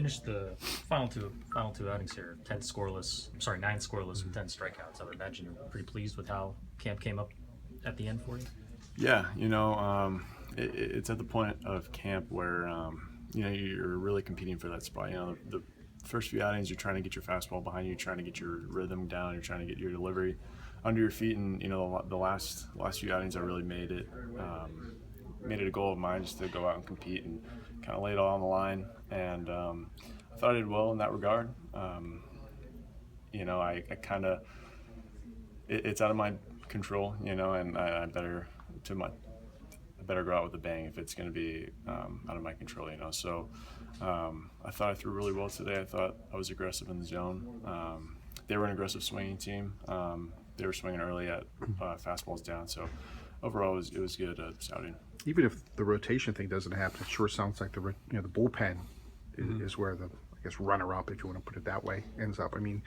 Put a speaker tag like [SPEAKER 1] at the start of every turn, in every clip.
[SPEAKER 1] finished the final two outings here, 9 scoreless with 10 strikeouts. I would imagine you're pretty pleased with how camp came up at the end for you.
[SPEAKER 2] Yeah, it's at the point of camp where you're really competing for that spot. The first few outings, you're trying to get your fastball behind you, you're trying to get your rhythm down, you're trying to get your delivery under your feet, and the last few outings, I really made it a goal of mine just to go out and compete and kind of lay it all on the line. And I thought I did well in that regard. I kind of it's out of my control, and I better go out with a bang if it's going to be out of my control, So I thought I threw really well today. I thought I was aggressive in the zone. They were an aggressive swinging team. They were swinging early at fastballs down. So overall, it was good outing.
[SPEAKER 3] Even if the rotation thing doesn't happen, it sure sounds like the bullpen is where the, I guess, runner-up, if you want to put it that way, ends up. I mean,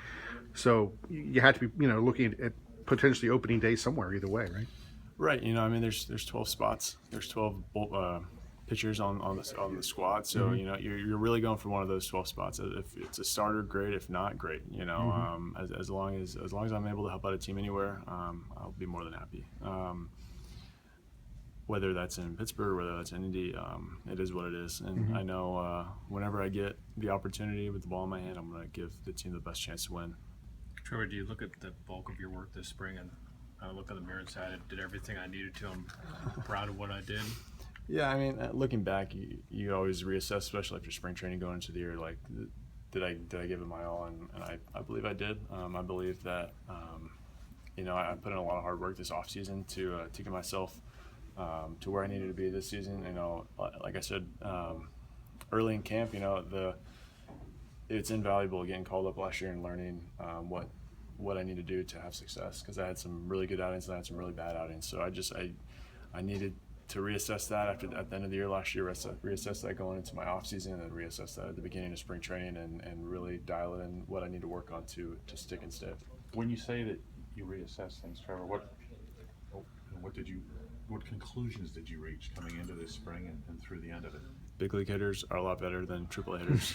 [SPEAKER 3] so you had to be looking at potentially opening day somewhere either way, right?
[SPEAKER 2] Right. There's 12 spots. There's 12 pitchers on the squad. So you're really going for one of those 12 spots. If it's a starter, great. If not, great. As long as I'm able to help out a team anywhere, I'll be more than happy. Whether that's in Pittsburgh, whether that's in Indy, it is what it is. And I know whenever I get the opportunity with the ball in my hand, I'm going to give the team the best chance to win.
[SPEAKER 4] Trevor, do you look at the bulk of your work this spring and look in the mirror and say, I did everything I needed to? I'm proud of what I did?
[SPEAKER 2] Yeah, looking back, you always reassess, especially after spring training going into the year. Like, did I give it my all? And I believe I did. I believe that I put in a lot of hard work this off season to get myself to where I needed to be this season. Like I said early in camp, it's invaluable getting called up last year and learning what I need to do to have success, because I had some really good outings and I had some really bad outings. So I needed to reassess that at the end of the year last year, reassess that going into my off season, and then reassess that at the beginning of spring training, and really dial it in what I need to work on to stick and stay.
[SPEAKER 5] When you say that you reassess things, Trevor, what conclusions did you reach coming into this spring and through the end of it?
[SPEAKER 2] Big league hitters are a lot better than AAA hitters.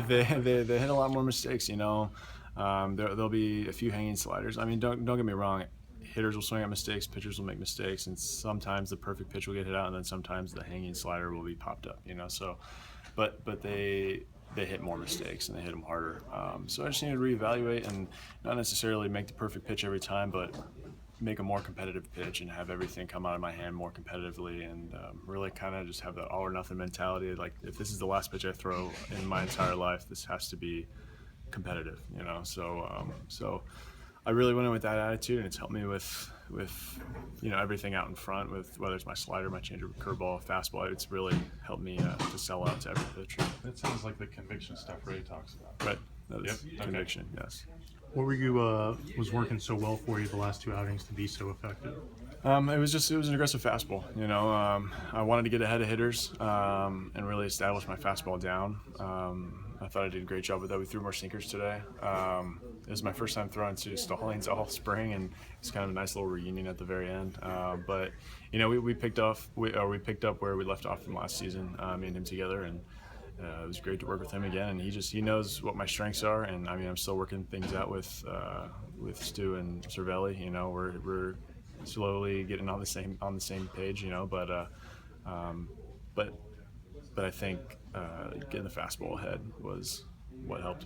[SPEAKER 2] They hit a lot more mistakes. There'll be a few hanging sliders. Don't get me wrong. Hitters will swing at mistakes, pitchers will make mistakes, and sometimes the perfect pitch will get hit out, and then sometimes the hanging slider will be popped up. So, but they hit more mistakes and they hit them harder. So I just need to reevaluate and not necessarily make the perfect pitch every time, but make a more competitive pitch and have everything come out of my hand more competitively, and really kind of just have that all or nothing mentality. Like, if this is the last pitch I throw in my entire life, this has to be competitive, So I really went in with that attitude, and it's helped me with everything out in front, with whether it's my slider, my changeup, curveball, fastball. It's really helped me to sell out to every pitch.
[SPEAKER 5] That sounds like the conviction stuff Ray talks about.
[SPEAKER 2] Right. That is conviction. Okay. Yes.
[SPEAKER 6] What were you was working so well for you the last two outings to be so effective?
[SPEAKER 2] It was an aggressive fastball. I wanted to get ahead of hitters and really establish my fastball down. I thought I did a great job with that. We threw more sinkers today. It was my first time throwing to Stallings all spring, and it's kind of a nice little reunion at the very end. But we picked up where we left off from last season, me and him together, and it was great to work with him again. And he knows what my strengths are, and I'm still working things out with Stu and Cervelli. We're slowly getting on the same page. But I think getting the fastball ahead was what helped.